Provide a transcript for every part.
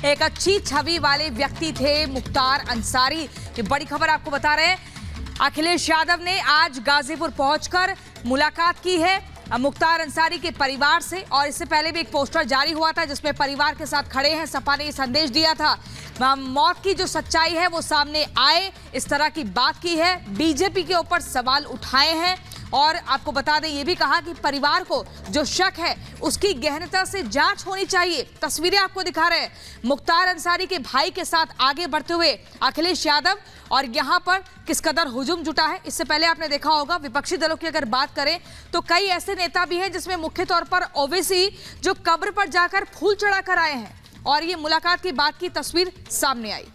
एक अच्छी छवि वाले व्यक्ति थे मुख्तार अंसारी। ये बड़ी खबर आपको बता रहे हैं। अखिलेश यादव ने आज गाजीपुर पहुंचकर मुलाकात की है मुख्तार अंसारी के परिवार से, और इससे पहले भी एक पोस्टर जारी हुआ था जिसमें परिवार के साथ खड़े हैं सपा ने ये संदेश दिया था, मौत की जो सच्चाई है वो सामने आए, इस तरह की बात की है। बीजेपी के ऊपर सवाल उठाए हैं और आपको बता दें ये भी कहा कि परिवार को जो शक है उसकी गहनता से जांच होनी चाहिए। तस्वीरें आपको दिखा रहे हैं मुख्तार अंसारी के भाई के साथ आगे बढ़ते हुए अखिलेश यादव, और यहां पर किस कदर हुजूम जुटा है। इससे पहले आपने देखा होगा विपक्षी दलों की अगर बात करें तो कई ऐसे नेता भी हैं जिसमें मुख्य तौर पर ओवैसी जो कब्र पर जाकर फूल चढ़ाकर आए हैं, और ये मुलाकात की बात की तस्वीर सामने आई।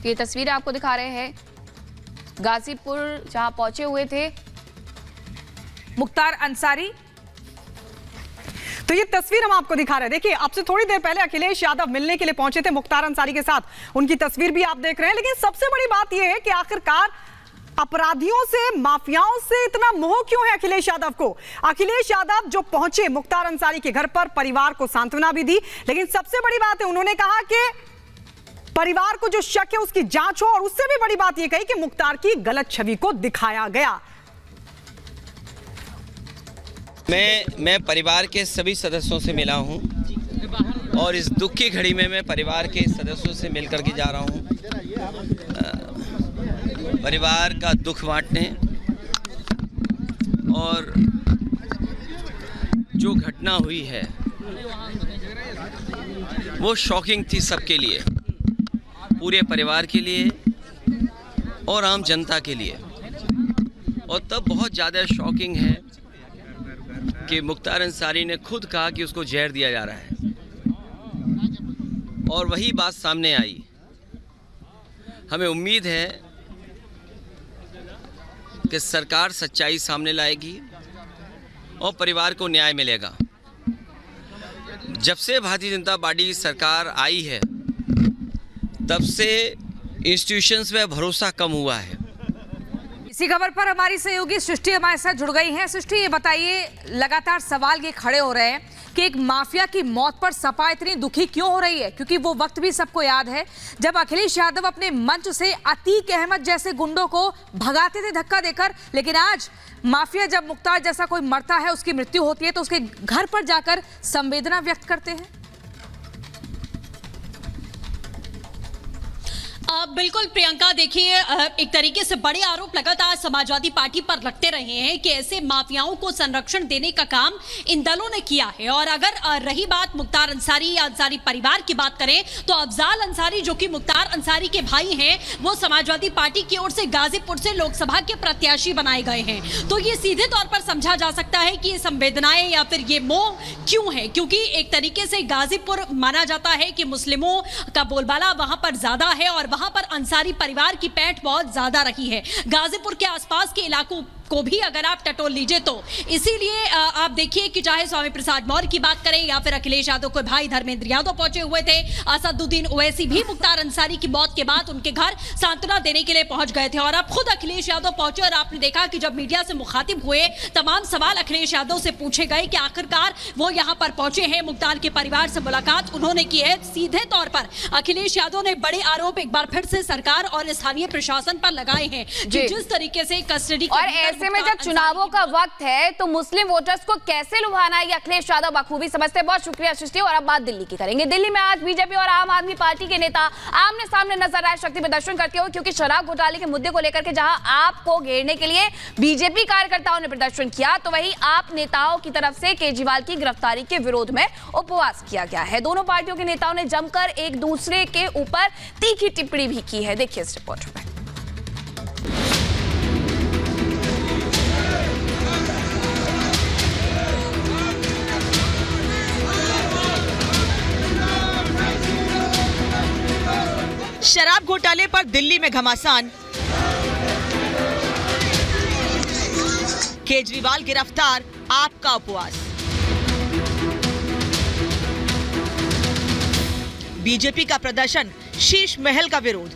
ये तस्वीर आपको दिखा रहे हैं गाजीपुर जहां पहुंचे हुए थे मुख्तार अंसारी। तो ये तस्वीर हम आपको दिखा रहे हैं। देखिए, अब से थोड़ी देर पहले अखिलेश यादव मिलने के लिए पहुंचे थे मुख्तार अंसारी के साथ, उनकी तस्वीर भी आप देख रहे हैं। लेकिन सबसे बड़ी बात यह है कि आखिरकार अपराधियों से, माफियाओं से इतना मोह क्यों है अखिलेश यादव को। अखिलेश यादव जो पहुंचे मुख्तार अंसारी के घर पर, परिवार को सांत्वना भी दी, लेकिन सबसे बड़ी बात है उन्होंने कहा कि परिवार को जो शक है उसकी जांच हो, और उससे भी बड़ी बात यह कही कि मुख्तार की गलत छवि को दिखाया गया। मैं परिवार के सभी सदस्यों से मिला हूं, और इस दुख की घड़ी में मैं परिवार के सदस्यों से मिलकर के जा रहा हूं, परिवार का दुख बांटने। और जो घटना हुई है वो शॉकिंग थी सबके लिए, पूरे परिवार के लिए और आम जनता के लिए। और तब बहुत ज़्यादा शॉकिंग है कि मुख्तार अंसारी ने खुद कहा कि उसको जहर दिया जा रहा है, और वही बात सामने आई। हमें उम्मीद है कि सरकार सच्चाई सामने लाएगी और परिवार को न्याय मिलेगा। जब से भारतीय जनता पार्टी की सरकार आई है तब से इंस्टीट्यूशंस में भरोसा कम हुआ है। इसी खबर पर हमारी सहयोगी सृष्टि हमारे साथ जुड़ गई हैं। सृष्टि, ये बताइए, लगातार सवाल ये खड़े हो रहे हैं कि एक माफिया की मौत पर सपा इतनी दुखी क्यों हो रही है, क्योंकि वो वक्त भी सबको याद है जब अखिलेश यादव अपने मंच से अतीक अहमद जैसे गुंडों को भगाते थे धक्का देकर, लेकिन आज माफिया जब मुख्तार जैसा कोई मरता है, उसकी मृत्यु होती है, तो उसके घर पर जाकर संवेदना व्यक्त करते हैं। बिल्कुल प्रियंका, देखिए एक तरीके से बड़े आरोप लगातार समाजवादी पार्टी पर लगते रहे हैं कि ऐसे माफियाओं को संरक्षण देने का काम इन दलों ने किया है। और अगर रही बात मुख्तार अंसारी या अंसारी परिवार की बात करें तो अफजाल अंसारी जो कि मुख्तार अंसारी के भाई हैं, वो समाजवादी पार्टी की ओर से गाजीपुर से लोकसभा के प्रत्याशी बनाए गए हैं। तो ये सीधे तौर पर समझा जा सकता है कि ये संवेदनाएं या फिर ये मोह क्यों है, क्योंकि एक तरीके से गाजीपुर माना जाता है कि मुस्लिमों का बोलबाला वहां पर ज्यादा है और वहां पर अंसारी परिवार की पैठ बहुत ज्यादा रही है। गाजीपुर के आसपास के इलाकों को भी अगर आप टटोल लीजिए तो इसीलिए आप देखिए कि चाहे स्वामी प्रसाद मौर्य की बात करें या फिर अखिलेश यादव के भाई धर्मेंद्र यादव पहुंचे हुए थे, असदुद्दीन ओवैसी भी मुख्तार अंसारी की मौत के बाद उनके घर सांत्वना देने के लिए पहुंच गए थे। और अब खुद अखिलेश यादव पहुंचे और आपने देखा कि जब मीडिया से मुखातिब हुए तमाम सवाल अखिलेश यादव से पूछे गए कि आखिरकार वो यहाँ पर पहुंचे हैं, मुख्तार के परिवार से मुलाकात उन्होंने की है। सीधे तौर पर अखिलेश यादव ने बड़े आरोप एक बार फिर से सरकार और स्थानीय प्रशासन पर लगाए हैं कि जिस तरीके से कस्टडी ऐसे में जब चुनावों का वक्त है तो मुस्लिम वोटर्स को कैसे लुभाना है, ये अखिलेश यादव बखूबी समझते हैं। बहुत शुक्रिया सृष्टि। और अब बात दिल्ली की करेंगे। दिल्ली में आज बीजेपी और आम आदमी पार्टी के नेता आमने सामने नजर आए शक्ति प्रदर्शन करते हुए, क्योंकि शराब घोटाले के मुद्दे को लेकर के जहां आपको घेरने के लिए बीजेपी कार्यकर्ताओं ने प्रदर्शन किया, तो वहीं आप नेताओं की तरफ से केजरीवाल की गिरफ्तारी के विरोध में उपवास किया गया है। दोनों पार्टियों के नेताओं ने जमकर एक दूसरे के ऊपर तीखी टिप्पणी भी की है। देखिए इस रिपोर्ट में। शराब घोटाले पर दिल्ली में घमासान, केजरीवाल गिरफ्तार, आपका उपवास। बीजेपी का प्रदर्शन, शीश महल का विरोध।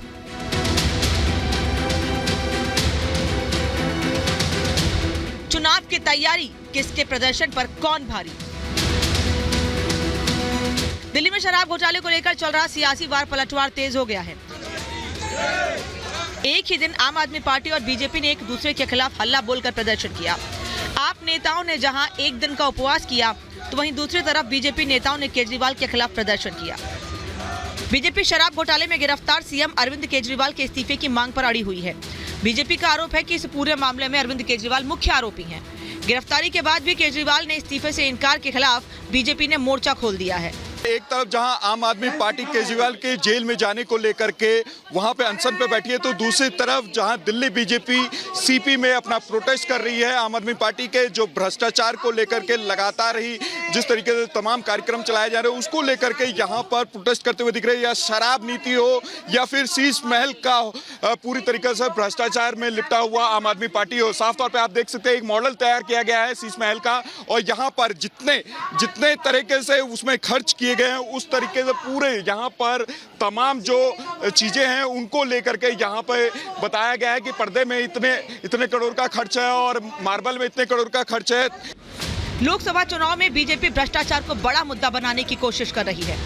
चुनाव की तैयारी, किसके प्रदर्शन पर कौन भारी। दिल्ली में शराब घोटाले को लेकर चल रहा सियासी वार पलटवार तेज हो गया है। एक ही दिन आम आदमी पार्टी और बीजेपी ने एक दूसरे के खिलाफ हल्ला बोलकर प्रदर्शन किया। आप नेताओं ने जहां एक दिन का उपवास किया, तो वहीं दूसरी तरफ बीजेपी नेताओं ने केजरीवाल के खिलाफ प्रदर्शन किया। बीजेपी शराब घोटाले में गिरफ्तार सीएम अरविंद केजरीवाल के इस्तीफे की मांग पर अड़ी हुई है। बीजेपी का आरोप है कि इस पूरे मामले में अरविंद केजरीवाल मुख्य आरोपी हैं। गिरफ्तारी के बाद भी केजरीवाल ने इस्तीफे से इनकार के खिलाफ बीजेपी ने मोर्चा खोल दिया है। एक तरफ जहां आम आदमी पार्टी केजरीवाल के जेल में जाने को लेकर के वहां पे अनशन पे बैठी है, तो दूसरी तरफ जहां दिल्ली बीजेपी सीपी में अपना प्रोटेस्ट कर रही है आम आदमी पार्टी के जो भ्रष्टाचार को लेकर के लगातार ही जिस तरीके से तमाम कार्यक्रम चलाए जा रहे हैं उसको लेकर के यहाँ पर प्रोटेस्ट करते हुए दिख रहे हैं। या शराब नीति हो या फिर शीश महल का पूरी तरीके से भ्रष्टाचार में लिपटा हुआ आम आदमी पार्टी हो, साफ तौर पर आप देख सकते हैं एक मॉडल तैयार किया गया है शीश महल का, और यहाँ पर जितने तरीके से उसमें खर्च किए गए हैं उस तरीके से पूरे यहाँ पर तमाम जो चीजें हैं उनको लेकर के यहाँ पे बताया गया है कि पर्दे में इतने करोड़ का खर्च है और मार्बल में इतने करोड़ का खर्च है। लोकसभा चुनाव में बीजेपी भ्रष्टाचार को बड़ा मुद्दा बनाने की कोशिश कर रही है।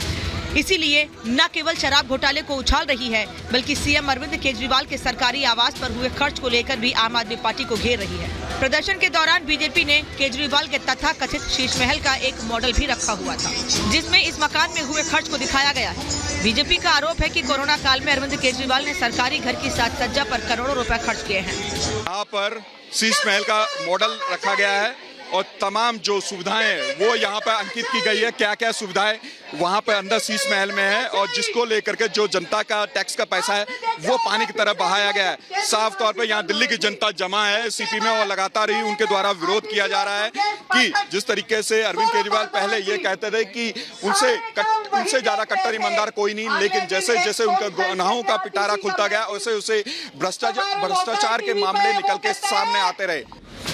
इसीलिए न केवल शराब घोटाले को उछाल रही है, बल्कि सीएम अरविंद केजरीवाल के सरकारी आवास पर हुए खर्च को लेकर भी आम आदमी पार्टी को घेर रही है। प्रदर्शन के दौरान बीजेपी ने केजरीवाल के तथाकथित शीश महल का एक मॉडल भी रखा हुआ था, जिसमें इस मकान में हुए खर्च को दिखाया गया है। बीजेपी का आरोप है कि कोरोना काल में अरविंद केजरीवाल ने सरकारी घर की साज सज्जा पर करोड़ों रुपए खर्च किए हैं। यहाँ पर शीश महल का मॉडल रखा गया है और तमाम जो सुविधाएं वो यहाँ पर अंकित की गई है। क्या क्या सुविधाएं वहाँ पर अंदर शीश महल में है और जिसको लेकर के जो जनता का टैक्स का पैसा है वो पानी की तरफ बहाया गया है। साफ तौर पे यहाँ दिल्ली की जनता जमा है सीपी में और लगातार ही उनके द्वारा विरोध किया जा रहा है कि जिस तरीके से अरविंद केजरीवाल पहले ये कहते थे कि उनसे ज्यादा कट्टर ईमानदार कोई नहीं, लेकिन जैसे जैसे उनका गुनाहों का पिटारा खुलता गया वैसे उसे भ्रष्टाचार के मामले निकल के सामने आते रहे।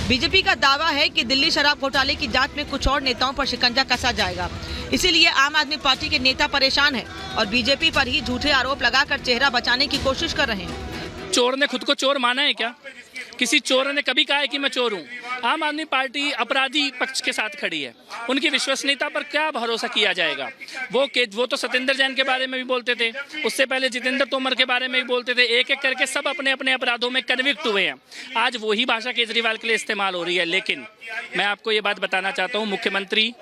बीजेपी का दावा है कि दिल्ली शराब घोटाले की जांच में कुछ और नेताओं पर शिकंजा कसा जाएगा। इसीलिए आम आदमी पार्टी के नेता परेशान हैं और बीजेपी पर ही झूठे आरोप लगाकर चेहरा बचाने की कोशिश कर रहे हैं। चोर ने खुद को चोर माना है क्या? किसी चोर ने कभी कहा है कि मैं चोर हूँ? आम आदमी पार्टी अपराधी पक्ष के साथ खड़ी है। उनकी विश्वसनीयता पर क्या भरोसा किया जाएगा? वो तो सत्येंद्र जैन के बारे में भी बोलते थे, उससे पहले जितेंद्र तोमर के बारे में भी बोलते थे। एक एक करके सब अपने अपने अपराधों में कन्विक्ट हुए हैं। आज वही भाषा केजरीवाल के लिए इस्तेमाल हो रही है। लेकिन मैं आपको ये बात बताना चाहता हूँ, मुख्यमंत्री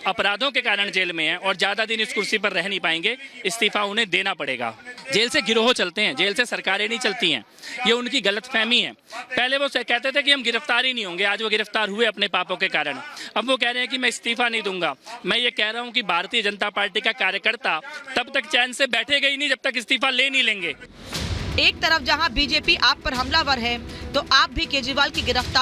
अपराधों के कारण जेल में है और ज्यादा दिन इस कुर्सी पर रह नहीं पाएंगे। इस्तीफा उन्हें देना पड़ेगा। जेल से गिरोह चलते हैं, जेल से सरकारें नहीं चलती हैं। ये उनकी गलतफहमी है। पहले वो कहते थे कि हम गिरफ्तार ही नहीं होंगे, आज वो गिरफ्तार हुए अपने पापों के कारण। अब वो कह रहे हैं कि मैं इस्तीफा नहीं दूंगा। मैं ये कह रहा हूँ कि भारतीय जनता पार्टी का कार्यकर्ता तब तक चैन से बैठेगा ही नहीं जब तक इस्तीफा ले नहीं लेंगे। एक तरफ जहां बीजेपी आप पर हमलावर है, तो आप भी केजरीवाल की गिरफ्तारी